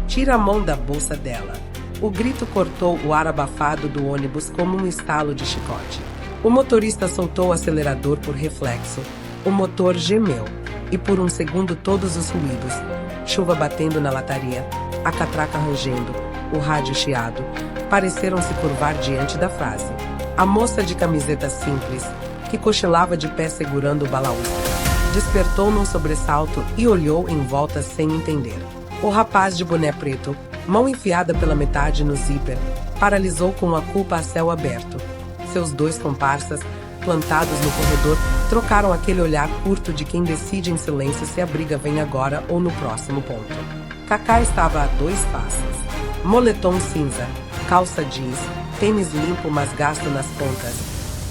Tira a mão da bolsa dela. O grito cortou o ar abafado do ônibus como um estalo de chicote. O motorista soltou o acelerador por reflexo. O motor gemeu. E por um segundo todos os ruídos, chuva batendo na lataria, a catraca rangendo, o rádio chiado, pareceram se curvar diante da frase. A moça de camiseta simples, que cochilava de pé segurando o balaústre, despertou num sobressalto e olhou em volta sem entender. O rapaz de boné preto, mão enfiada pela metade no zíper, paralisou com a culpa a céu aberto. Seus dois comparsas, plantados no corredor, trocaram aquele olhar curto de quem decide em silêncio se a briga vem agora ou no próximo ponto. Kaká estava a 2 passos. Moletom cinza, calça jeans, tênis limpo mas gasto nas pontas,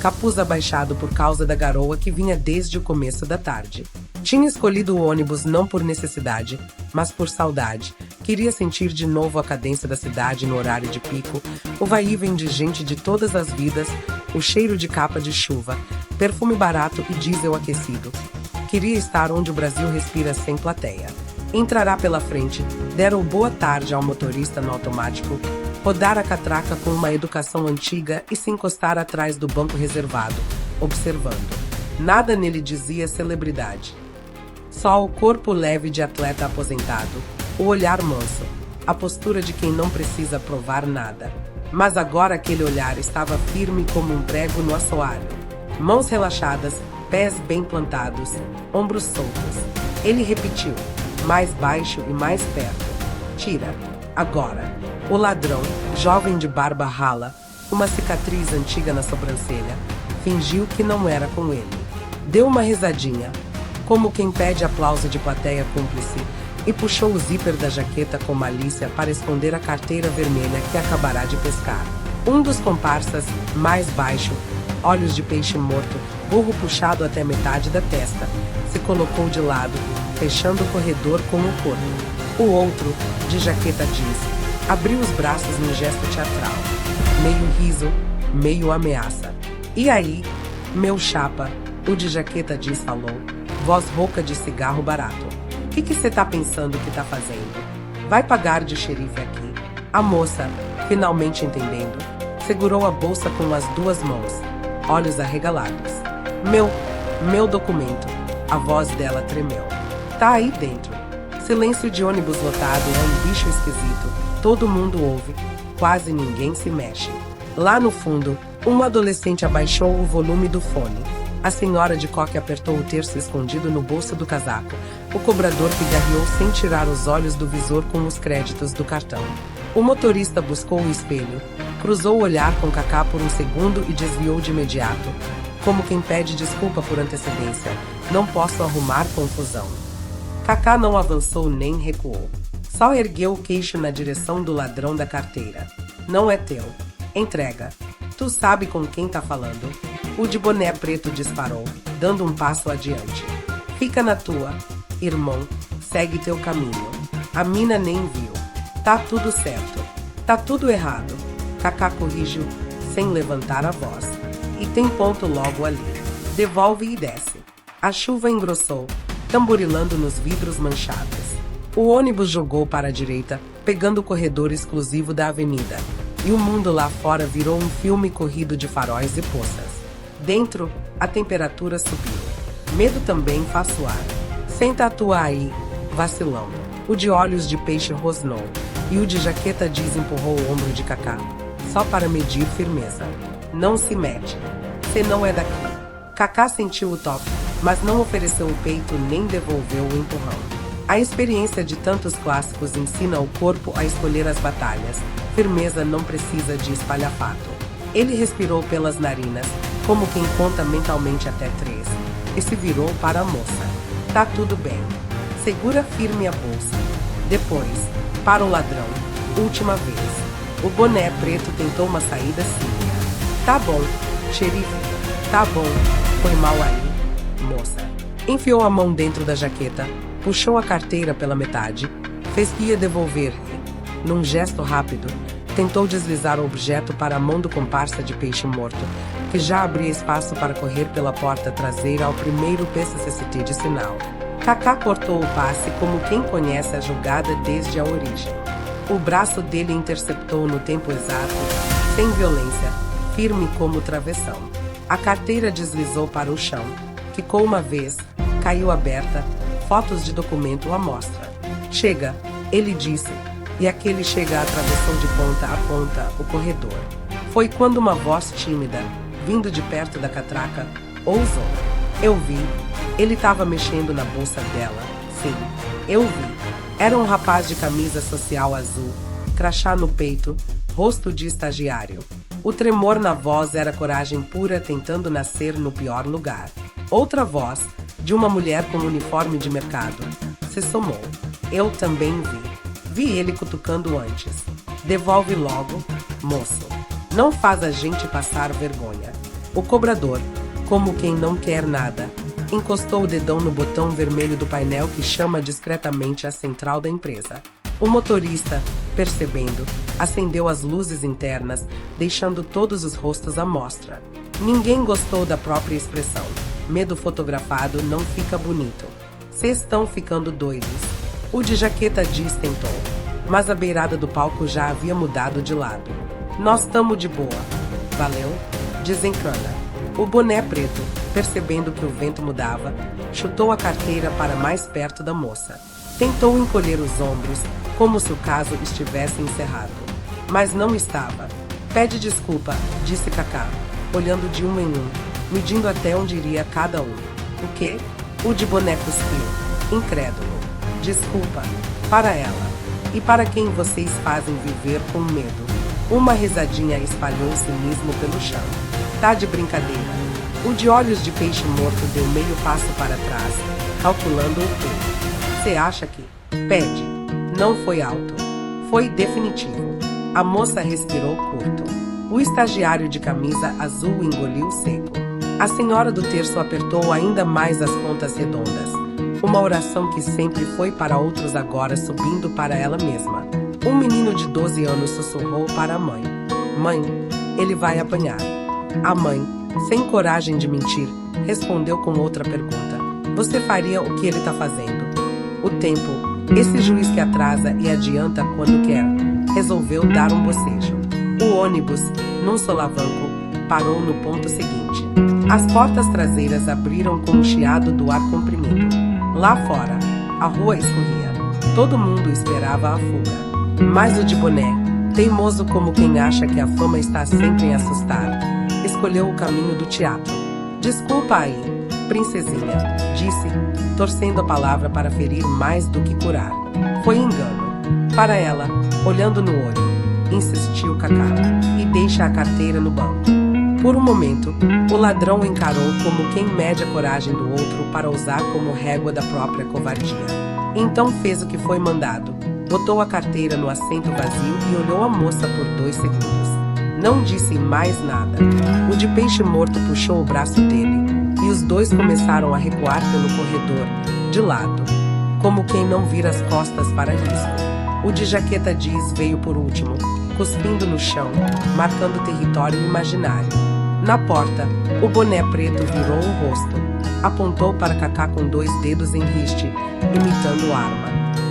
capuz abaixado por causa da garoa que vinha desde o começo da tarde. Tinha escolhido o ônibus não por necessidade, mas por saudade. Queria sentir de novo a cadência da cidade no horário de pico, o vai-e-vem de gente de todas as vidas, o cheiro de capa de chuva, perfume barato e diesel aquecido. Queria estar onde o Brasil respira sem plateia. Entrará pela frente, deram boa tarde ao motorista no automático, rodar a catraca com uma educação antiga e se encostar atrás do banco reservado, observando. Nada nele dizia celebridade. Só o corpo leve de atleta aposentado, o olhar manso, a postura de quem não precisa provar nada. Mas agora aquele olhar estava firme como um prego no assoalho. Mãos relaxadas, pés bem plantados, ombros soltos. Ele repetiu, mais baixo e mais perto. Tira. Agora. O ladrão, jovem de barba rala, uma cicatriz antiga na sobrancelha, fingiu que não era com ele. Deu uma risadinha, como quem pede aplauso de plateia cúmplice, e puxou o zíper da jaqueta com malícia para esconder a carteira vermelha que acabará de pescar. Um dos comparsas, mais baixo, olhos de peixe morto, burro puxado até metade da testa, se colocou de lado, fechando o corredor com o corpo. O outro, de jaqueta jeans, abriu os braços num gesto teatral, meio riso, meio ameaça. E aí, meu chapa, o de jaqueta jeans falou, voz rouca de cigarro barato. O que você tá pensando que tá fazendo? Vai pagar de xerife aqui. A moça, finalmente entendendo, segurou a bolsa com as 2 mãos, olhos arregalados. Meu documento. A voz dela tremeu. Tá aí dentro. Silêncio de ônibus lotado é um bicho esquisito. Todo mundo ouve. Quase ninguém se mexe. Lá no fundo, um adolescente abaixou o volume do fone. A senhora de coque apertou o terço escondido no bolso do casaco. O cobrador pigarreou sem tirar os olhos do visor com os créditos do cartão. O motorista buscou o espelho, cruzou o olhar com Kaká por um segundo e desviou de imediato, como quem pede desculpa por antecedência. Não posso arrumar confusão. Kaká não avançou nem recuou. Só ergueu o queixo na direção do ladrão da carteira. Não é teu. Entrega. Tu sabe com quem tá falando? O de boné preto disparou, dando um passo adiante. Fica na tua, irmão. Segue teu caminho. A mina nem viu. Tá tudo certo. Tá tudo errado. Kaká corrigiu, sem levantar a voz. E tem ponto logo ali. Devolve e desce. A chuva engrossou, tamborilando nos vidros manchados. O ônibus jogou para a direita, pegando o corredor exclusivo da avenida. E o mundo lá fora virou um filme corrido de faróis e poças. Dentro, a temperatura subiu. Medo também faz suar. Senta a tua aí, vacilão. O de olhos de peixe rosnou, e o de jaqueta jeans empurrou o ombro de Kaká, só para medir firmeza. Não se mete. Cê não é daqui. Kaká sentiu o toque, mas não ofereceu o peito nem devolveu o empurrão. A experiência de tantos clássicos ensina o corpo a escolher as batalhas. Firmeza não precisa de espalhafato. Ele respirou pelas narinas, como quem conta mentalmente até 3, e se virou para a moça. Tá tudo bem. Segura firme a bolsa. Depois, para o ladrão, última vez. O boné preto tentou uma saída síria. Tá bom, xerife. Tá bom. Foi mal aí, moça. Enfiou a mão dentro da jaqueta, puxou a carteira pela metade, fez que ia devolver-lhe. Num gesto rápido, tentou deslizar o objeto para a mão do comparsa de peixe morto, que já abria espaço para correr pela porta traseira ao primeiro PCCT de sinal. Kaká cortou o passe como quem conhece a jogada desde a origem. O braço dele interceptou no tempo exato, sem violência, firme como travessão. A carteira deslizou para o chão, ficou uma vez, caiu aberta, fotos de documento à mostra. Chega, ele disse, e aquele chega atravessou de ponta a ponta o corredor. Foi quando uma voz tímida, vindo de perto da catraca, ousou. Eu vi. Ele estava mexendo na bolsa dela. Sim, eu vi. Era um rapaz de camisa social azul, crachá no peito, rosto de estagiário. O tremor na voz era coragem pura tentando nascer no pior lugar. Outra voz, de uma mulher com uniforme de mercado, se somou. Eu também vi. Vi ele cutucando antes. Devolve logo, moço. Não faz a gente passar vergonha. O cobrador, como quem não quer nada, encostou o dedão no botão vermelho do painel que chama discretamente a central da empresa. O motorista, percebendo, acendeu as luzes internas, deixando todos os rostos à mostra. Ninguém gostou da própria expressão. Medo fotografado não fica bonito. Cês estão ficando doidos. O de jaqueta jeans tentou, mas a beirada do palco já havia mudado de lado. Nós tamo de boa. Valeu? Desencana. O boné preto, percebendo que o vento mudava, chutou a carteira para mais perto da moça. Tentou encolher os ombros, como se o caso estivesse encerrado. Mas não estava. Pede desculpa, disse Cacá, olhando de um em um, medindo até onde iria cada um. O quê? O de boné cuspiu, incrédulo. Desculpa, para ela. E para quem vocês fazem viver com medo. Uma risadinha espalhou cinismo pelo chão. Tá de brincadeira. O de olhos de peixe morto deu meio passo para trás, calculando o tempo. Cê acha que? Pede. Não foi alto. Foi definitivo. A moça respirou curto. O estagiário de camisa azul engoliu seco. A senhora do terço apertou ainda mais as pontas redondas. Uma oração que sempre foi para outros agora subindo para ela mesma. Um menino de 12 anos sussurrou para a mãe. Mãe, ele vai apanhar. A mãe, sem coragem de mentir, respondeu com outra pergunta. Você faria o que ele tá fazendo? O tempo, esse juiz que atrasa e adianta quando quer, resolveu dar um bocejo. O ônibus, num solavanco, parou no ponto seguinte. As portas traseiras abriram com o chiado do ar comprimido. Lá fora, a rua escorria. Todo mundo esperava a fuga. Mas o de boné, teimoso como quem acha que a fama está sempre em assustar, escolheu o caminho do teatro. Desculpa aí, princesinha, disse, torcendo a palavra para ferir mais do que curar. Foi engano. Para ela, olhando no olho, insistiu Cacá, e deixa a carteira no banco. Por um momento, o ladrão encarou como quem mede a coragem do outro para usar como régua da própria covardia. Então fez o que foi mandado. Botou a carteira no assento vazio e olhou a moça por 2 segundos. Não disse mais nada. O de peixe morto puxou o braço dele, e os dois começaram a recuar pelo corredor, de lado, como quem não vira as costas para risco. O de jaqueta jeans veio por último, cuspindo no chão, marcando território imaginário. Na porta, o boné preto virou o rosto. Apontou para Cacá com 2 dedos em riste, imitando arma.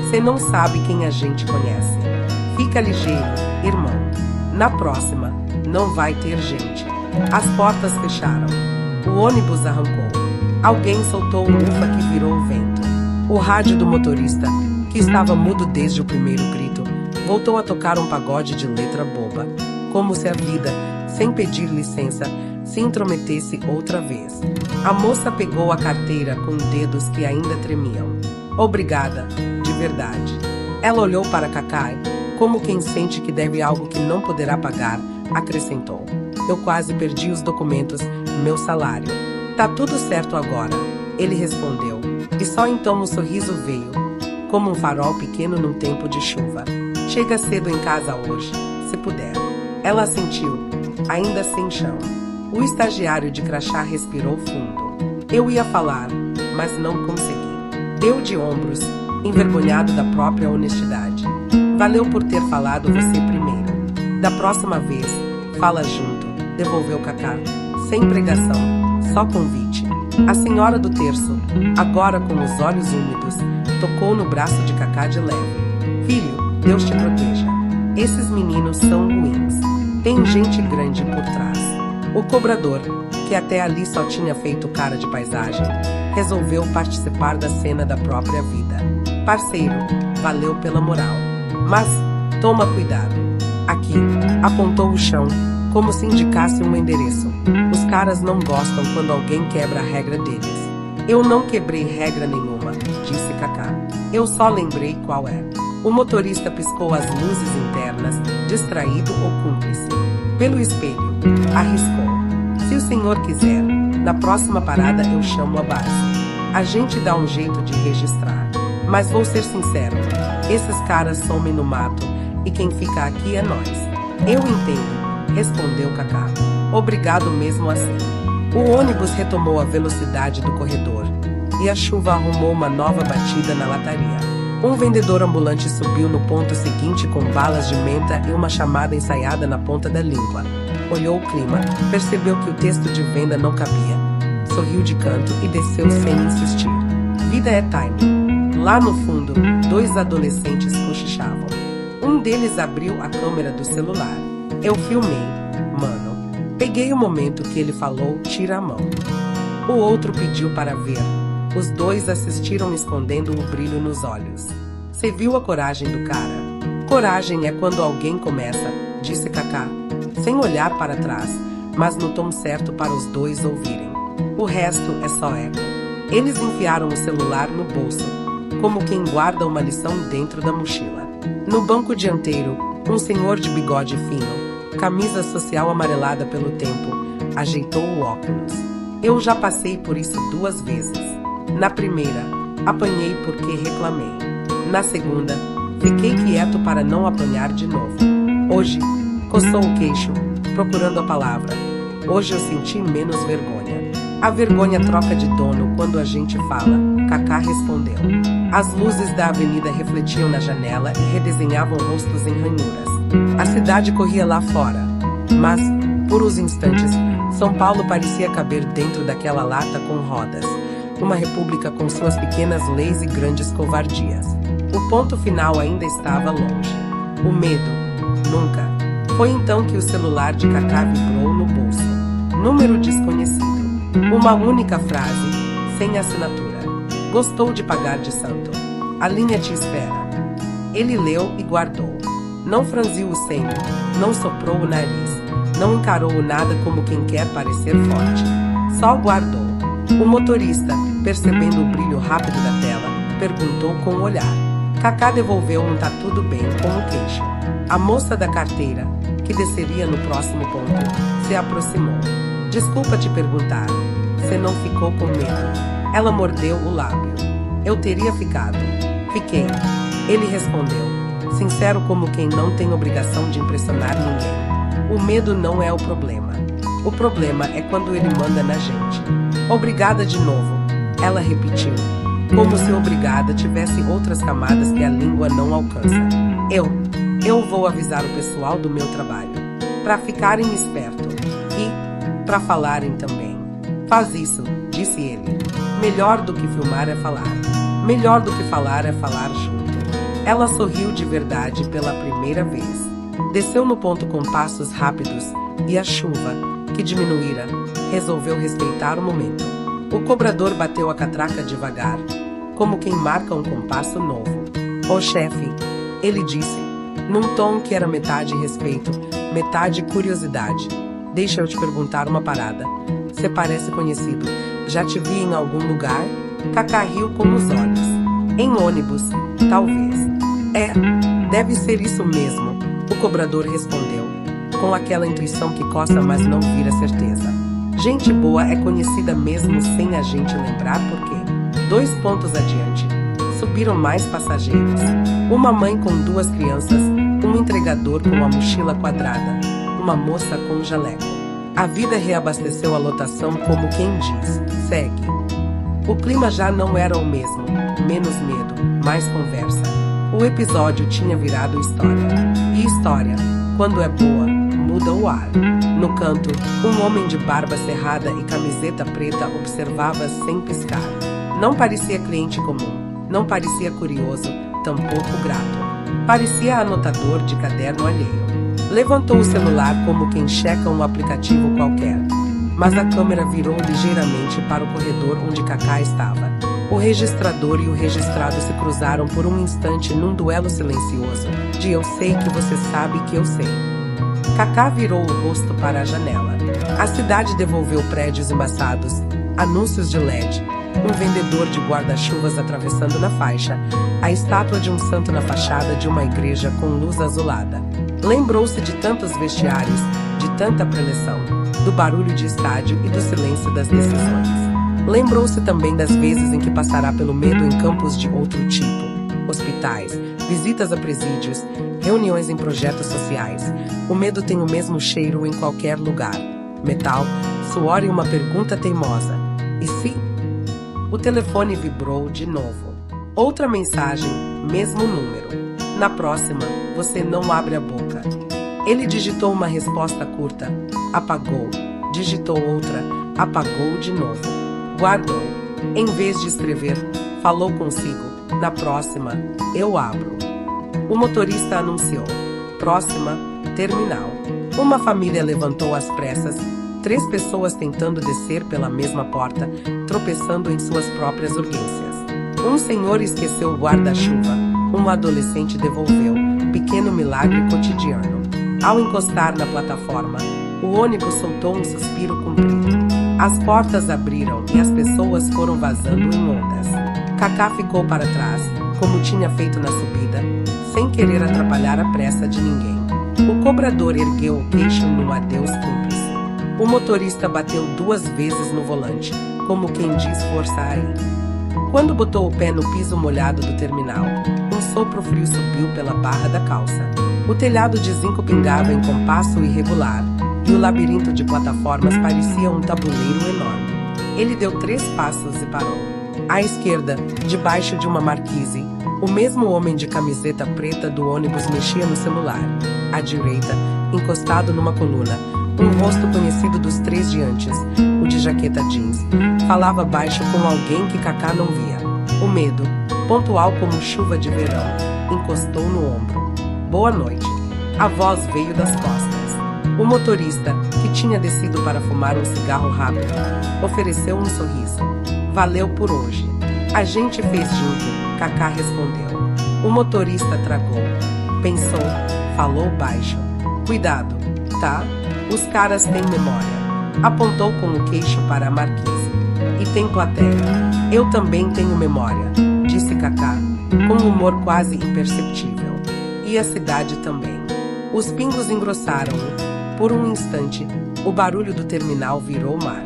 Cê não sabe quem a gente conhece. Fica ligeiro, irmão. Na próxima, não vai ter gente. As portas fecharam. O ônibus arrancou. Alguém soltou um ufa que virou vento. O rádio do motorista, que estava mudo desde o primeiro grito, voltou a tocar um pagode de letra boba, como se a vida, sem pedir licença, se intrometesse outra vez. A moça pegou a carteira com dedos que ainda tremiam. Obrigada, de verdade. Ela olhou para Cacá, como quem sente que deve algo que não poderá pagar, acrescentou. Eu quase perdi os documentos, meu salário. Tá tudo certo agora, ele respondeu. E só então um sorriso veio, como um farol pequeno num tempo de chuva. Chega cedo em casa hoje, se puder. Ela assentiu, ainda sem chão. O estagiário de crachá respirou fundo. Eu ia falar, mas não consegui. Deu de ombros, envergonhado da própria honestidade. Valeu por ter falado você primeiro. Da próxima vez, fala junto, devolveu Cacá. Sem pregação, só convite. A senhora do terço, agora com os olhos úmidos, tocou no braço de Cacá de leve. Filho, Deus te proteja. Esses meninos são ruins. Tem gente grande por trás. O cobrador, que até ali só tinha feito cara de paisagem, resolveu participar da cena da própria vida. Parceiro, valeu pela moral. Mas, toma cuidado. Aqui, apontou o chão, como se indicasse um endereço. Os caras não gostam quando alguém quebra a regra deles. Eu não quebrei regra nenhuma, disse Kaká. Eu só lembrei qual é. O motorista piscou as luzes internas, distraído ou cúmplice. Pelo espelho, arriscou. Se o senhor quiser, na próxima parada eu chamo a base. A gente dá um jeito de registrar. Mas vou ser sincero, esses caras somem no mato e quem fica aqui é nós. Eu entendo, respondeu Kaká. Obrigado mesmo assim. O ônibus retomou a velocidade do corredor e a chuva arrumou uma nova batida na lataria. Um vendedor ambulante subiu no ponto seguinte com balas de menta e uma chamada ensaiada na ponta da língua. Olhou o clima, percebeu que o texto de venda não cabia. Sorriu de canto e desceu sem insistir. Vida é time. Lá no fundo, dois adolescentes cochichavam. Um deles abriu a câmera do celular. Eu filmei, mano. Peguei o momento que ele falou, tira a mão. O outro pediu para ver. Os dois assistiram escondendo o brilho nos olhos. Você viu a coragem do cara? Coragem é quando alguém começa, disse Kaká, sem olhar para trás, mas no tom certo para os dois ouvirem. O resto é só eco. Eles enfiaram o celular no bolso, como quem guarda uma lição dentro da mochila. No banco dianteiro, um senhor de bigode fino, camisa social amarelada pelo tempo, ajeitou o óculos. Eu já passei por isso 2 vezes. Na primeira, apanhei porque reclamei. Na segunda, fiquei quieto para não apanhar de novo. Hoje, coçou o queixo, procurando a palavra. Hoje eu senti menos vergonha. A vergonha troca de dono quando a gente fala, Kaká respondeu. As luzes da avenida refletiam na janela e redesenhavam rostos em ranhuras. A cidade corria lá fora, mas, por uns instantes, São Paulo parecia caber dentro daquela lata com rodas. Uma república com suas pequenas leis e grandes covardias. O ponto final ainda estava longe. O medo, nunca. Foi então que o celular de Kaká vibrou no bolso. Número desconhecido. Uma única frase, sem assinatura. Gostou de pagar de santo. A linha te espera. Ele leu e guardou. Não franziu o senho, não soprou o nariz, não encarou o nada como quem quer parecer forte. Só guardou. O motorista, percebendo o brilho rápido da tela, perguntou com o olhar. Kaká devolveu um tá tudo bem com o queixo. A moça da carteira, que desceria no próximo ponto, se aproximou. Desculpa te perguntar, você não ficou com medo? Ela mordeu o lábio. Eu teria ficado. Fiquei. Ele respondeu, sincero como quem não tem obrigação de impressionar ninguém. O medo não é o problema. O problema é quando ele manda na gente. Obrigada de novo, ela repetiu, como se obrigada tivesse outras camadas que a língua não alcança. Eu vou avisar o pessoal do meu trabalho, para ficarem esperto e para falarem também. Faz isso, disse ele. Melhor do que filmar é falar. Melhor do que falar é falar junto. Ela sorriu de verdade pela primeira vez. Desceu no ponto com passos rápidos e a chuva, que diminuíra, resolveu respeitar o momento. O cobrador bateu a catraca devagar, como quem marca um compasso novo. Ô chefe, ele disse, num tom que era metade respeito, metade curiosidade. Deixa eu te perguntar uma parada. Você parece conhecido. Já te vi em algum lugar? Kaká riu com os olhos. Em ônibus, talvez. Deve ser isso mesmo, o cobrador respondeu, com aquela intuição que coça mas não vira certeza. Gente boa é conhecida mesmo sem a gente lembrar por quê. 2 pontos adiante, subiram mais passageiros. Uma mãe com 2 crianças, um entregador com uma mochila quadrada, uma moça com jaleco. A vida reabasteceu a lotação como quem diz, segue. O clima já não era o mesmo, menos medo, mais conversa. O episódio tinha virado história. E história, quando é boa, muda o ar. No canto, um homem de barba cerrada e camiseta preta observava sem piscar. Não parecia cliente comum, não parecia curioso, tampouco grato. Parecia anotador de caderno alheio. Levantou o celular como quem checa um aplicativo qualquer. Mas a câmera virou ligeiramente para o corredor onde Kaká estava. O registrador e o registrado se cruzaram por um instante num duelo silencioso, de eu sei que você sabe que eu sei. Kaká virou o rosto para a janela. A cidade devolveu prédios embaçados, anúncios de LED, um vendedor de guarda-chuvas atravessando na faixa, a estátua de um santo na fachada de uma igreja com luz azulada. Lembrou-se de tantos vestiários, de tanta preleção, do barulho de estádio e do silêncio das decisões. Lembrou-se também das vezes em que passará pelo medo em campos de outro tipo, hospitais, visitas a presídios, reuniões em projetos sociais. O medo tem o mesmo cheiro em qualquer lugar. Metal, suor e uma pergunta teimosa. E se? O telefone vibrou de novo. Outra mensagem, mesmo número. Na próxima, você não abre a boca. Ele digitou uma resposta curta. Apagou. Digitou outra. Apagou de novo. Guardou. Em vez de escrever, falou consigo. Na próxima, eu abro. O motorista anunciou. Próxima, terminal. Uma família levantou às pressas. 3 pessoas tentando descer pela mesma porta, tropeçando em suas próprias urgências. Um senhor esqueceu o guarda-chuva. Um adolescente devolveu. Pequeno milagre cotidiano. Ao encostar na plataforma, o ônibus soltou um suspiro comprido. As portas abriram e as pessoas foram vazando em ondas. Kaká ficou para trás, como tinha feito na subida, sem querer atrapalhar a pressa de ninguém. O cobrador ergueu o queixo num adeus cúmplice. O motorista bateu 2 vezes no volante, como quem diz força aí. Quando botou o pé no piso molhado do terminal, um sopro frio subiu pela barra da calça. O telhado de zinco pingava em compasso irregular, e o labirinto de plataformas parecia um tabuleiro enorme. Ele deu 3 passos e parou. À esquerda, debaixo de uma marquise, o mesmo homem de camiseta preta do ônibus mexia no celular. À direita, encostado numa coluna, um rosto conhecido dos 3 de antes, o de jaqueta jeans, falava baixo com alguém que Kaká não via. O medo, pontual como chuva de verão, encostou no ombro. Boa noite. A voz veio das costas. O motorista, que tinha descido para fumar um cigarro rápido, ofereceu um sorriso. Valeu por hoje. A gente fez junto, Kaká respondeu. O motorista tragou. Pensou, falou baixo. Cuidado, tá? Os caras têm memória. Apontou com o queixo para a marquise. E tem plateia. Eu também tenho memória, disse Kaká, com um humor quase imperceptível. E a cidade também. Os pingos engrossaram. Por um instante, o barulho do terminal virou mar.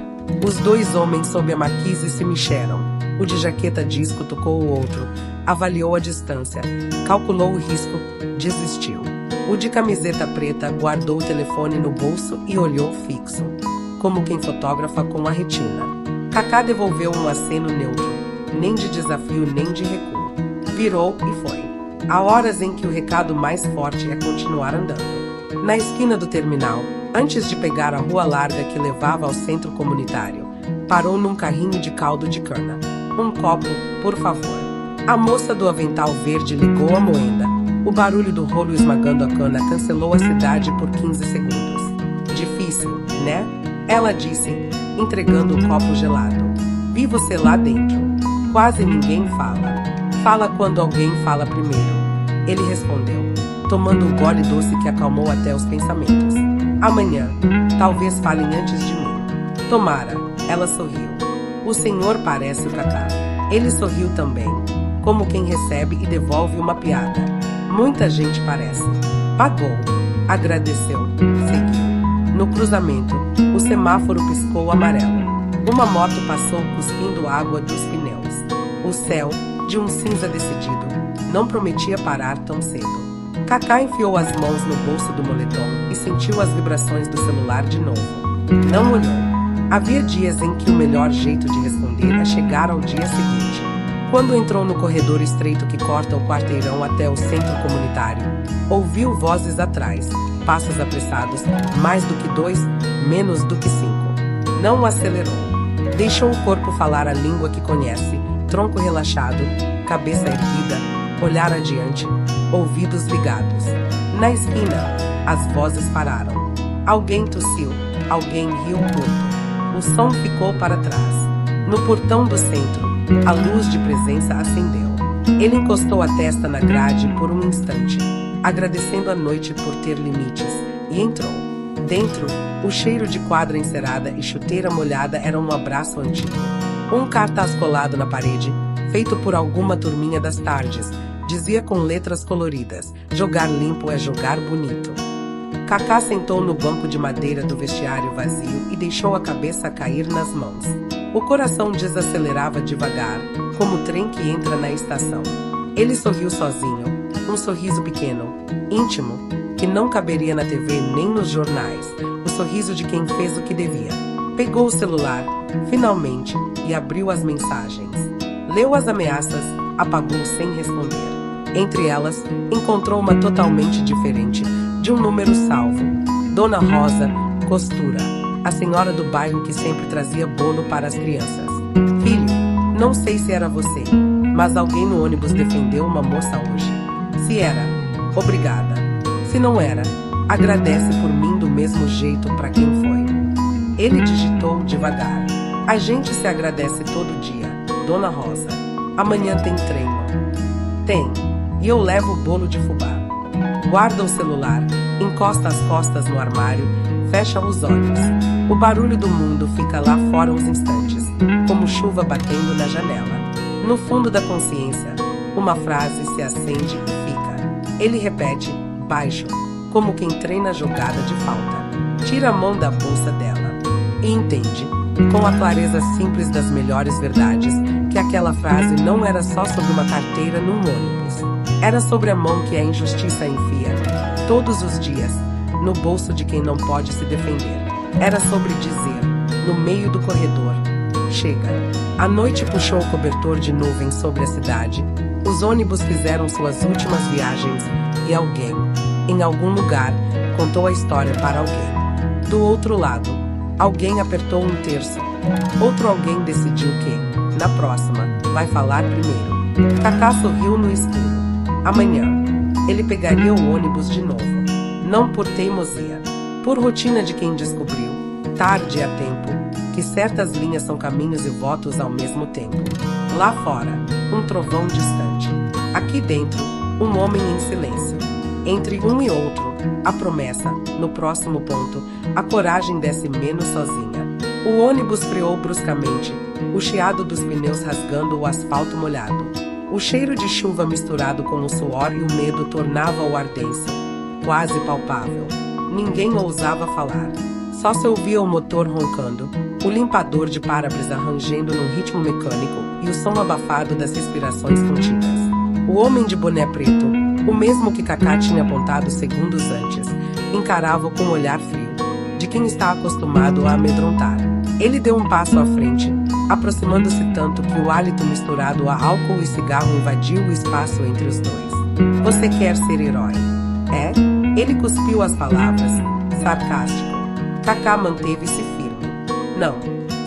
Os 2 homens sob a marquise se mexeram. O de jaqueta disco tocou o outro, avaliou a distância, calculou o risco, desistiu. O de camiseta preta guardou o telefone no bolso e olhou fixo, como quem fotografa com a retina. Kaká devolveu um aceno neutro, nem de desafio nem de recuo. Virou e foi. Há horas em que o recado mais forte é continuar andando. Na esquina do terminal, antes de pegar a rua larga que levava ao centro comunitário, parou num carrinho de caldo de cana. Um copo, por favor. A moça do avental verde ligou a moenda. O barulho do rolo esmagando a cana cancelou a cidade por 15 segundos. Difícil, né? Ela disse, entregando o copo gelado. Vi você lá dentro. Quase ninguém fala. Fala quando alguém fala primeiro. Ele respondeu, tomando o gole doce que acalmou até os pensamentos. Amanhã, talvez falem antes de mim. Tomara, ela sorriu. O senhor parece o Kaká. Ele sorriu também, como quem recebe e devolve uma piada. Muita gente parece. Pagou. Agradeceu. Seguiu. No cruzamento, o semáforo piscou amarelo. Uma moto passou cuspindo água dos pneus. O céu, de um cinza decidido, não prometia parar tão cedo. Kaká enfiou as mãos no bolso do moletom e sentiu as vibrações do celular de novo. Não olhou. Havia dias em que o melhor jeito de responder é chegar ao dia seguinte. Quando entrou no corredor estreito que corta o quarteirão até o centro comunitário, ouviu vozes atrás, passos apressados, mais do que 2, menos do que 5. Não acelerou. Deixou o corpo falar a língua que conhece, tronco relaxado, cabeça erguida, olhar adiante. ouvidos ligados. Na esquina, as vozes pararam. Alguém tossiu, alguém riu curto. O som ficou para trás. No portão do centro, a luz de presença acendeu. Ele encostou a testa na grade por um instante, agradecendo a noite por ter limites, e entrou. Dentro, o cheiro de quadra encerada e chuteira molhada era um abraço antigo. Um cartaz colado na parede, feito por alguma turminha das tardes, dizia com letras coloridas: jogar limpo é jogar bonito. Kaká sentou no banco de madeira do vestiário vazio e deixou a cabeça cair nas mãos. O coração desacelerava devagar, como o trem que entra na estação. Ele sorriu sozinho, um sorriso pequeno, íntimo, que não caberia na TV nem nos jornais, o sorriso de quem fez o que devia. Pegou o celular, finalmente, e abriu as mensagens. Leu as ameaças, apagou sem responder. Entre elas, encontrou uma totalmente diferente, de um número salvo. Dona Rosa, costura, a senhora do bairro que sempre trazia bolo para as crianças. Filho, não sei se era você, mas alguém no ônibus defendeu uma moça hoje. Se era, obrigada. Se não era, agradece por mim do mesmo jeito para quem foi. Ele digitou devagar. A gente se agradece todo dia, Dona Rosa. Amanhã tem treino. Tem. E eu levo o bolo de fubá. Guarda o celular, encosta as costas no armário, fecha os olhos. O barulho do mundo fica lá fora uns instantes, como chuva batendo na janela. No fundo da consciência, uma frase se acende e fica. Ele repete, baixo, como quem treina jogada de falta. Tira a mão da bolsa dela e entende, com a clareza simples das melhores verdades, que aquela frase não era só sobre uma carteira num ônibus. Era sobre a mão que a injustiça enfia, todos os dias, no bolso de quem não pode se defender. Era sobre dizer, no meio do corredor, chega. A noite puxou o cobertor de nuvens sobre a cidade, os ônibus fizeram suas últimas viagens e alguém, em algum lugar, contou a história para alguém. Do outro lado, alguém apertou um terço. Outro alguém decidiu que, na próxima, vai falar primeiro. Kaká sorriu no escuro. Amanhã, ele pegaria o ônibus de novo. Não por teimosia, por rotina de quem descobriu, tarde a tempo, que certas linhas são caminhos e votos ao mesmo tempo. Lá fora, um trovão distante. Aqui dentro, um homem em silêncio. Entre um e outro, a promessa, no próximo ponto, a coragem desce menos sozinha. O ônibus freou bruscamente, o chiado dos pneus rasgando o asfalto molhado. O cheiro de chuva misturado com o suor e o medo tornava o ar denso, quase palpável. Ninguém ousava falar. Só se ouvia o motor roncando, o limpador de para-brisa rangendo num ritmo mecânico e o som abafado das respirações contidas. O homem de boné preto, o mesmo que Kaká tinha apontado segundos antes, encarava-o com um olhar frio, de quem está acostumado a amedrontar. Ele deu um passo à frente, aproximando-se tanto que o hálito misturado a álcool e cigarro invadiu o espaço entre os dois. Você quer ser herói? É? Ele cuspiu as palavras, sarcástico. Kaká manteve-se firme. Não,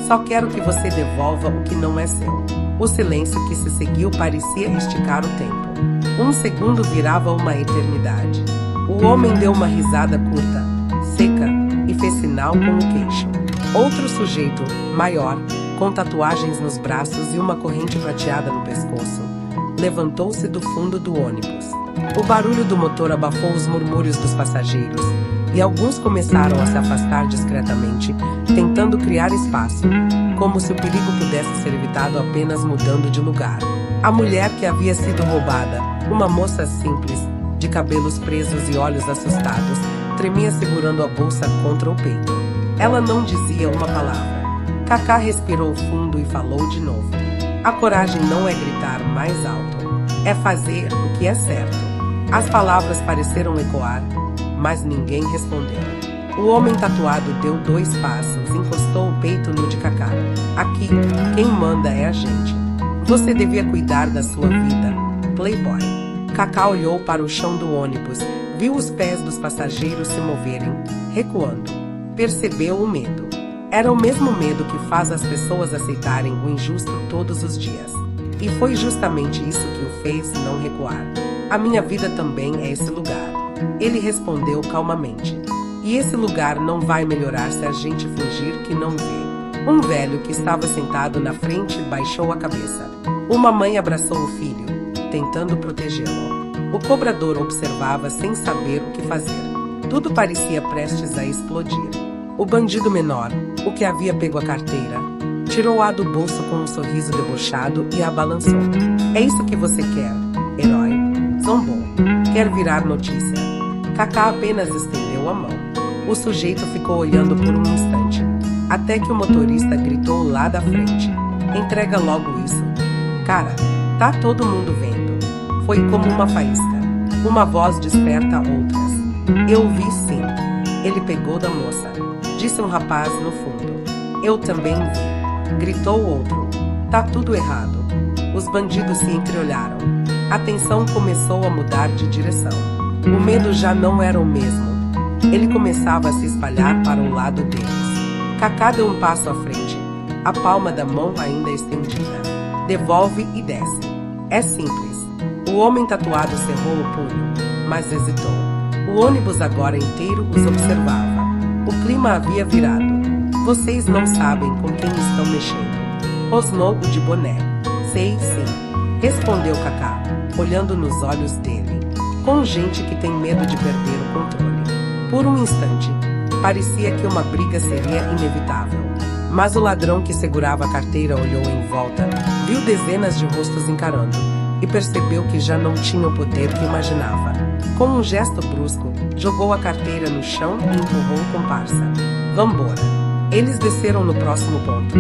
só quero que você devolva o que não é seu. O silêncio que se seguiu parecia esticar o tempo. Um segundo virava uma eternidade. O homem deu uma risada curta, seca, e fez sinal com o queixo. Outro sujeito, maior, com tatuagens nos braços e uma corrente prateada no pescoço, levantou-se do fundo do ônibus. O barulho do motor abafou os murmúrios dos passageiros, e alguns começaram a se afastar discretamente, tentando criar espaço, como se o perigo pudesse ser evitado apenas mudando de lugar. A mulher que havia sido roubada, uma moça simples, de cabelos presos e olhos assustados, tremia segurando a bolsa contra o peito. Ela não dizia uma palavra. Kaká respirou fundo e falou de novo. A coragem não é gritar mais alto, é fazer o que é certo. As palavras pareceram ecoar, mas ninguém respondeu. O homem tatuado deu 2 passos, encostou o peito no de Kaká. Aqui, quem manda é a gente. Você devia cuidar da sua vida, playboy. Kaká olhou para o chão do ônibus, viu os pés dos passageiros se moverem, recuando. Percebeu o medo. Era o mesmo medo que faz as pessoas aceitarem o injusto todos os dias. E foi justamente isso que o fez não recuar. A minha vida também é esse lugar. Ele respondeu calmamente. E esse lugar não vai melhorar se a gente fingir que não vê. Um velho que estava sentado na frente baixou a cabeça. Uma mãe abraçou o filho, tentando protegê-lo. O cobrador observava sem saber o que fazer. Tudo parecia prestes a explodir. O bandido menor, o que havia pego a carteira, tirou-a do bolso com um sorriso debochado e a balançou. É isso que você quer, herói? Zombou. Quer virar notícia? Kaká apenas estendeu a mão. O sujeito ficou olhando por um instante, até que o motorista gritou lá da frente. Entrega logo isso. Cara, tá todo mundo vendo. Foi como uma faísca. Uma voz desperta outras. Eu vi sim. Ele pegou da moça. Disse um rapaz no fundo. Eu também vi. Gritou outro. Tá tudo errado. Os bandidos se entreolharam. A tensão começou a mudar de direção. O medo já não era o mesmo. Ele começava a se espalhar para o lado deles. Kaká deu um passo à frente, a palma da mão ainda estendida. Devolve e desce. É simples. O homem tatuado cerrou o punho, mas hesitou. O ônibus agora inteiro os observava. O clima havia virado. Vocês não sabem com quem estão mexendo. Rosnou o de boné. Sei sim, respondeu Kaká, olhando nos olhos dele. Com gente que tem medo de perder o controle. Por um instante, parecia que uma briga seria inevitável. Mas o ladrão que segurava a carteira olhou em volta, viu dezenas de rostos encarando e percebeu que já não tinha o poder que imaginava. Com um gesto brusco, jogou a carteira no chão e empurrou o comparsa. Vambora. Eles desceram no próximo ponto,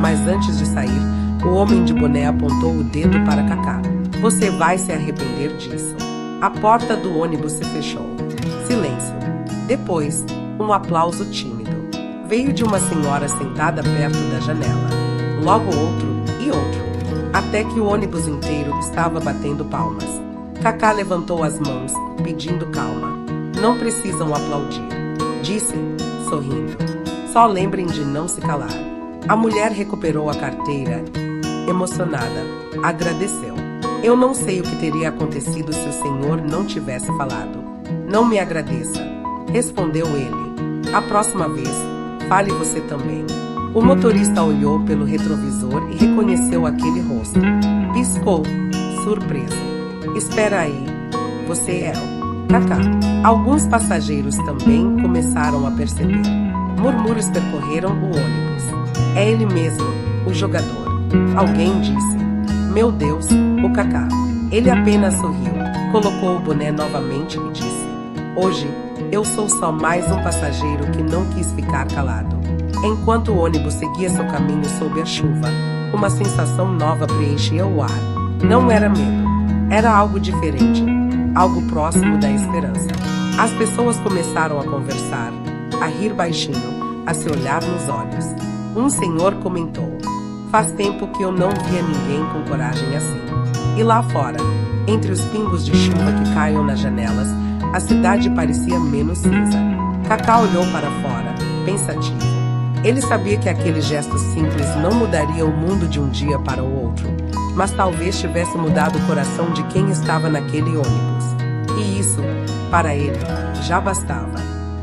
mas antes de sair, o homem de boné apontou o dedo para Kaká. Você vai se arrepender disso. A porta do ônibus se fechou. Silêncio. Depois, um aplauso tímido. Veio de uma senhora sentada perto da janela. Logo outro e outro. Até que o ônibus inteiro estava batendo palmas. Kaká levantou as mãos, pedindo calma. Não precisam aplaudir, disse, sorrindo. Só lembrem de não se calar. A mulher recuperou a carteira. Emocionada, agradeceu. Eu não sei o que teria acontecido se o senhor não tivesse falado. Não me agradeça, respondeu ele. A próxima vez, fale você também. O motorista olhou pelo retrovisor e reconheceu aquele rosto. Piscou, surpreso. Espera aí, você é o Kaká. Alguns passageiros também começaram a perceber. Murmúrios percorreram o ônibus. É ele mesmo, o jogador. Alguém disse. Meu Deus, o Kaká. Ele apenas sorriu, colocou o boné novamente e disse. Hoje, eu sou só mais um passageiro que não quis ficar calado. Enquanto o ônibus seguia seu caminho sob a chuva, uma sensação nova preenchia o ar. Não era medo. Era algo diferente. Algo próximo da esperança. As pessoas começaram a conversar, a rir baixinho, a se olhar nos olhos. Um senhor comentou. Faz tempo que eu não via ninguém com coragem assim. E lá fora, entre os pingos de chuva que caíam nas janelas, a cidade parecia menos cinza. Kaká olhou para fora, pensativo. Ele sabia que aquele gesto simples não mudaria o mundo de um dia para o outro, mas talvez tivesse mudado o coração de quem estava naquele ônibus. E isso, para ele, já bastava.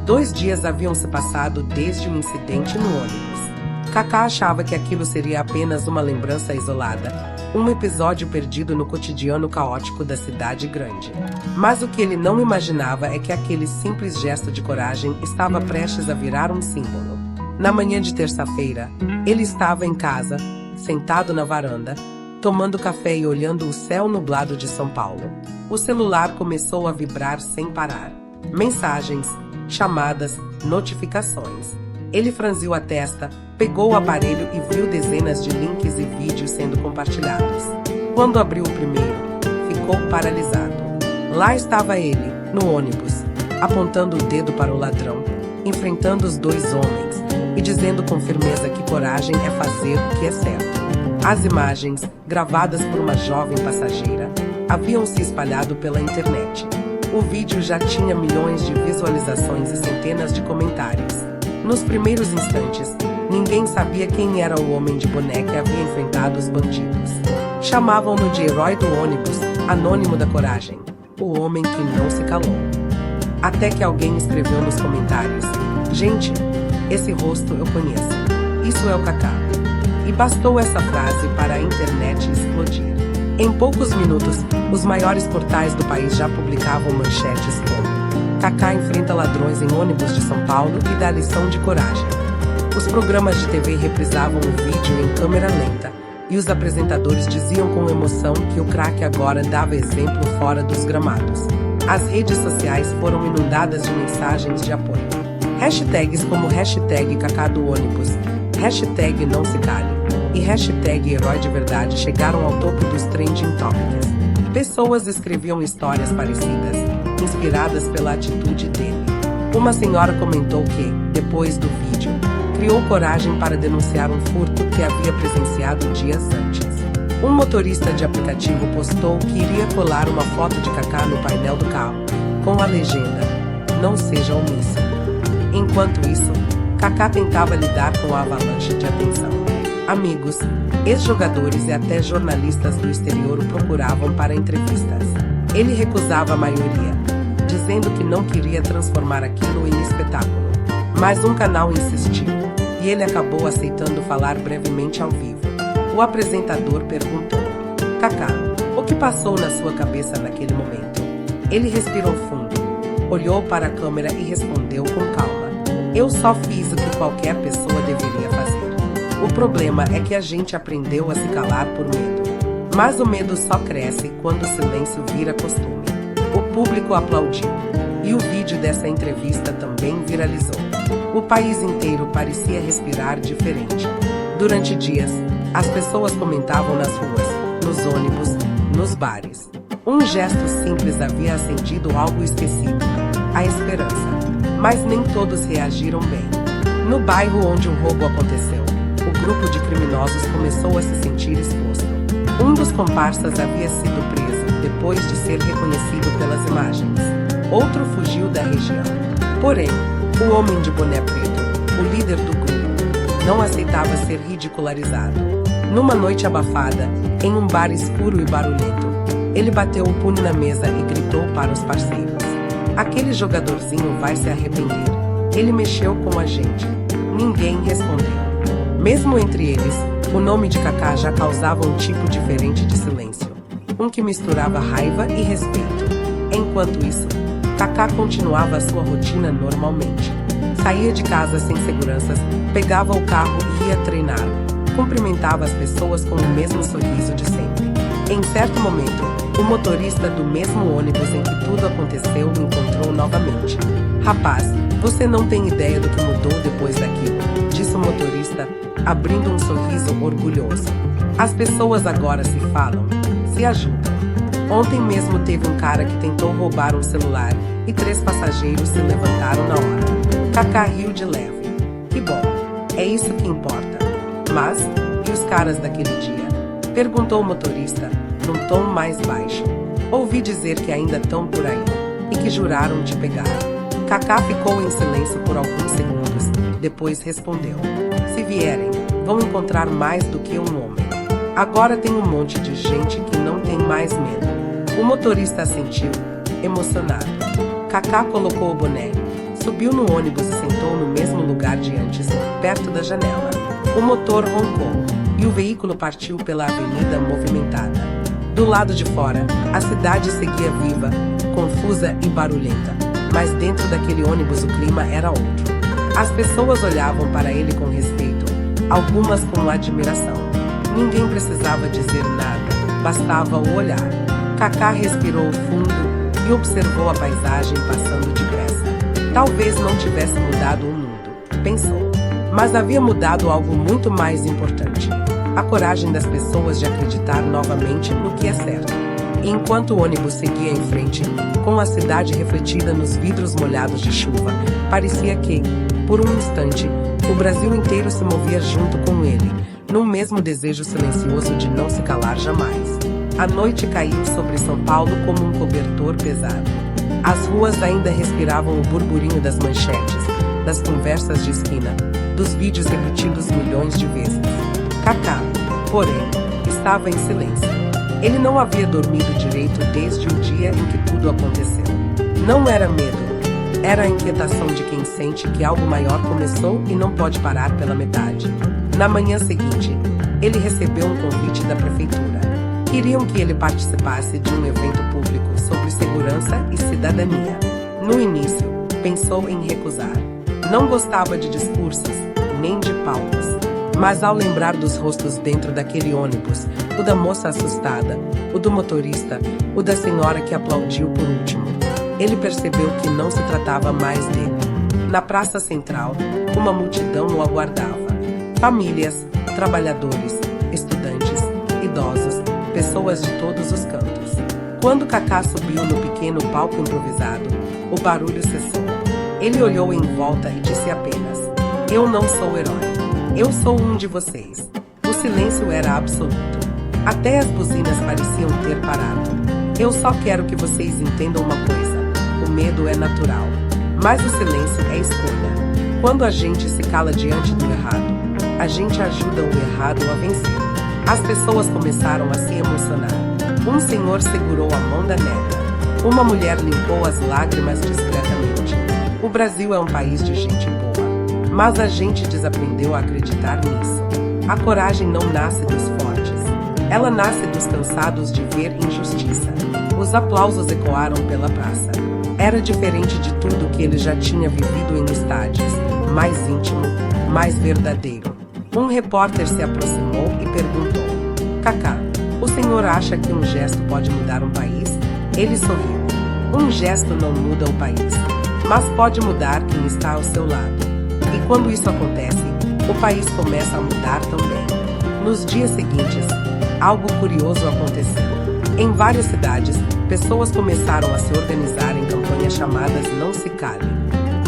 2 dias haviam se passado desde o incidente no ônibus. Kaká achava que aquilo seria apenas uma lembrança isolada, um episódio perdido no cotidiano caótico da cidade grande. Mas o que ele não imaginava é que aquele simples gesto de coragem estava prestes a virar um símbolo. Na manhã de terça-feira, ele estava em casa, sentado na varanda, tomando café e olhando o céu nublado de São Paulo. O celular começou a vibrar sem parar. Mensagens, chamadas, notificações. Ele franziu a testa, pegou o aparelho e viu dezenas de links e vídeos sendo compartilhados. Quando abriu o primeiro, ficou paralisado. Lá estava ele, no ônibus, apontando o dedo para o ladrão, enfrentando os 2 homens e dizendo com firmeza que coragem é fazer o que é certo. As imagens, gravadas por uma jovem passageira, haviam se espalhado pela internet. O vídeo já tinha milhões de visualizações e centenas de comentários. Nos primeiros instantes, ninguém sabia quem era o homem de boné que havia enfrentado os bandidos. Chamavam-no de herói do ônibus, anônimo da coragem. o homem que não se calou. Até que alguém escreveu nos comentários: gente, esse rosto eu conheço. Isso é o Kaká. E bastou essa frase para a internet explodir. Em poucos minutos, os maiores portais do país já publicavam manchetes como: Kaká enfrenta ladrões em ônibus de São Paulo e dá lição de coragem. Os programas de TV reprisavam o vídeo em câmera lenta, e os apresentadores diziam com emoção que o craque agora dava exemplo fora dos gramados. As redes sociais foram inundadas de mensagens de apoio. Hashtags como hashtag Kaká do ônibus, hashtag não se cale e hashtag herói de verdade chegaram ao topo dos trending topics. Pessoas escreviam histórias parecidas, inspiradas pela atitude dele. Uma senhora comentou que, depois do vídeo, criou coragem para denunciar um furto que havia presenciado dias antes. Um motorista de aplicativo postou que iria colar uma foto de Kaká no painel do carro, com a legenda: não seja omisso. Enquanto isso, Kaká tentava lidar com a avalanche de atenção. Amigos, ex-jogadores e até jornalistas do exterior o procuravam para entrevistas. Ele recusava a maioria, dizendo que não queria transformar aquilo em espetáculo. Mas um canal insistiu, e ele acabou aceitando falar brevemente ao vivo. O apresentador perguntou: Kaká, o que passou na sua cabeça naquele momento? Ele respirou fundo, olhou para a câmera e respondeu com calma: eu só fiz o que qualquer pessoa deveria fazer. O problema é que a gente aprendeu a se calar por medo. Mas o medo só cresce quando o silêncio vira costume. O público aplaudiu, e o vídeo dessa entrevista também viralizou. O país inteiro parecia respirar diferente. Durante dias, as pessoas comentavam nas ruas, nos ônibus, nos bares. Um gesto simples havia acendido algo esquecido: a esperança. Mas nem todos reagiram bem. No bairro onde o roubo aconteceu, o grupo de criminosos começou a se sentir exposto. Um dos comparsas havia sido preso depois de ser reconhecido pelas imagens. Outro fugiu da região. Porém, o homem de boné preto, o líder do grupo, não aceitava ser ridicularizado. Numa noite abafada, em um bar escuro e barulhento, ele bateu o punho na mesa e gritou para os parceiros: aquele jogadorzinho vai se arrepender. Ele mexeu com a gente. Ninguém respondeu. Mesmo entre eles, o nome de Kaká já causava um tipo diferente de silêncio. Um que misturava raiva e respeito. Enquanto isso, Kaká continuava a sua rotina normalmente. Saía de casa sem seguranças, pegava o carro e ia treinar. Cumprimentava as pessoas com o mesmo sorriso de sempre. Em certo momento, o motorista do mesmo ônibus em que tudo aconteceu o encontrou novamente. Rapaz, você não tem ideia do que mudou depois daquilo, disse o motorista, abrindo um sorriso orgulhoso. As pessoas agora se falam, se ajudam. Ontem mesmo teve um cara que tentou roubar um celular e 3 passageiros se levantaram na hora. Kaká riu de leve. Que bom, é isso que importa. Mas, e os caras daquele dia? Perguntou o motorista, num tom mais baixo. Ouvi dizer que ainda estão por aí, e que juraram te pegar. Kaká ficou em silêncio por alguns segundos, depois respondeu: se vierem, vão encontrar mais do que um homem. Agora tem um monte de gente que não tem mais medo. O motorista assentiu, emocionado. Kaká colocou o boné, subiu no ônibus e sentou no mesmo lugar de antes, perto da janela. O motor roncou, e o veículo partiu pela avenida movimentada. Do lado de fora, a cidade seguia viva, confusa e barulhenta, mas dentro daquele ônibus o clima era outro. As pessoas olhavam para ele com respeito, algumas com admiração. Ninguém precisava dizer nada, bastava o olhar. Kaká respirou fundo e observou a paisagem passando depressa. Talvez não tivesse mudado o mundo, pensou. Mas havia mudado algo muito mais importante: a coragem das pessoas de acreditar novamente no que é certo. E enquanto o ônibus seguia em frente, com a cidade refletida nos vidros molhados de chuva, parecia que, por um instante, o Brasil inteiro se movia junto com ele, num mesmo desejo silencioso de não se calar jamais. A noite caiu sobre São Paulo como um cobertor pesado. As ruas ainda respiravam o burburinho das manchetes, das conversas de esquina, dos vídeos repetidos milhões de vezes. Kaká, porém, estava em silêncio. Ele não havia dormido direito desde o dia em que tudo aconteceu. Não era medo, era a inquietação de quem sente que algo maior começou e não pode parar pela metade. Na manhã seguinte, ele recebeu um convite da prefeitura. Queriam que ele participasse de um evento público sobre segurança e cidadania. No início, pensou em recusar. Não gostava de discursos, nem de palcos. Mas ao lembrar dos rostos dentro daquele ônibus, o da moça assustada, o do motorista, o da senhora que aplaudiu por último, ele percebeu que não se tratava mais dele. Na praça central, uma multidão o aguardava. Famílias, trabalhadores, estudantes, idosos, pessoas de todos os cantos. Quando Kaká subiu no pequeno palco improvisado, o barulho cessou. Ele olhou em volta e disse apenas: "Eu não sou herói. Eu sou um de vocês." O silêncio era absoluto. Até as buzinas pareciam ter parado. "Eu só quero que vocês entendam uma coisa. O medo é natural. Mas o silêncio é escolha. Quando a gente se cala diante do errado, a gente ajuda o errado a vencer." As pessoas começaram a se emocionar. Um senhor segurou a mão da neta. Uma mulher limpou as lágrimas discretamente. O Brasil é um país de gente boa. Mas a gente desaprendeu a acreditar nisso. A coragem não nasce dos fortes. Ela nasce dos cansados de ver injustiça. Os aplausos ecoaram pela praça. Era diferente de tudo que ele já tinha vivido em estádios. Mais íntimo, mais verdadeiro. Um repórter se aproximou e perguntou: "Kaká, o senhor acha que um gesto pode mudar um país?" Ele sorriu. "Um gesto não muda o país, mas pode mudar quem está ao seu lado. E quando isso acontece, o país começa a mudar também." Nos dias seguintes, algo curioso aconteceu. Em várias cidades, pessoas começaram a se organizar em campanhas chamadas Não Se Cale.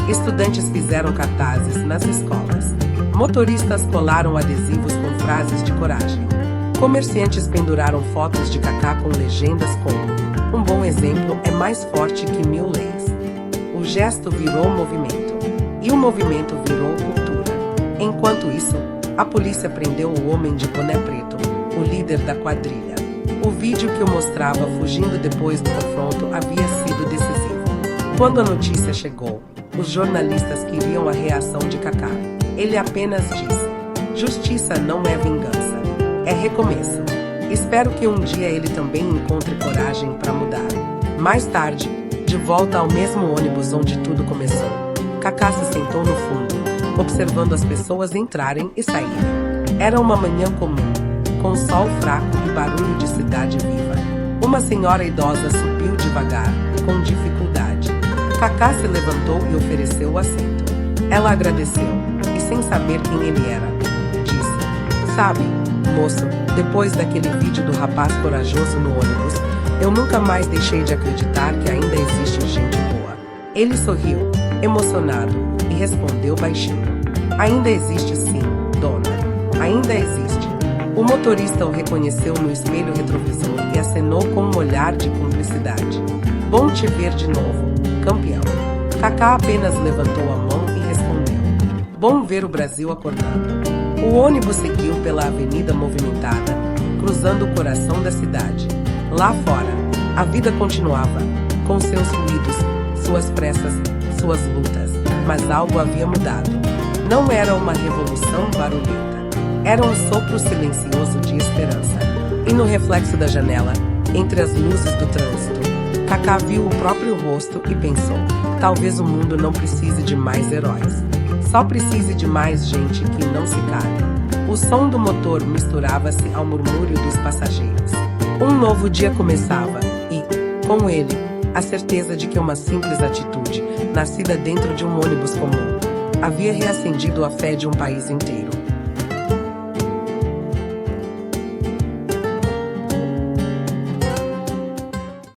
Estudantes fizeram cartazes nas escolas. Motoristas colaram adesivos com frases de coragem. Comerciantes penduraram fotos de Kaká com legendas como: "Um bom exemplo é mais forte que 1000 leis." O gesto virou movimento. E o movimento virou cultura. Enquanto isso, a polícia prendeu o homem de boné preto, o líder da quadrilha. O vídeo que o mostrava fugindo depois do confronto havia sido decisivo. Quando a notícia chegou, os jornalistas queriam a reação de Kaká. Ele apenas disse: "Justiça não é vingança, é recomeço." Espero que um dia ele também encontre coragem para mudar. Mais tarde, de volta ao mesmo ônibus onde tudo começou, Kaká se sentou no fundo, observando as pessoas entrarem e saírem. Era uma manhã comum, com sol fraco e barulho de cidade viva. Uma senhora idosa subiu devagar, com dificuldade. Kaká se levantou e ofereceu o assento. Ela agradeceu, e sem saber quem ele era, disse: "Sabe, moço, depois daquele vídeo do rapaz corajoso no ônibus, eu nunca mais deixei de acreditar que ainda existe gente boa." Ele sorriu, emocionado, e respondeu baixinho: "Ainda existe sim, dona. Ainda existe." O motorista o reconheceu no espelho retrovisor e acenou com um olhar de cumplicidade. "Bom te ver de novo, campeão." Kaká apenas levantou a mão e respondeu: "Bom ver o Brasil acordando." O ônibus seguiu pela avenida movimentada, cruzando o coração da cidade. Lá fora, a vida continuava, com seus ruídos, suas pressas, suas lutas, mas algo havia mudado. Não era uma revolução barulhenta. Era um sopro silencioso de esperança. E no reflexo da janela, entre as luzes do trânsito, Kaká viu o próprio rosto e pensou: talvez o mundo não precise de mais heróis. Só precise de mais gente que não se cale. O som do motor misturava-se ao murmúrio dos passageiros. Um novo dia começava e, com ele, a certeza de que uma simples atitude, nascida dentro de um ônibus comum, havia reacendido a fé de um país inteiro.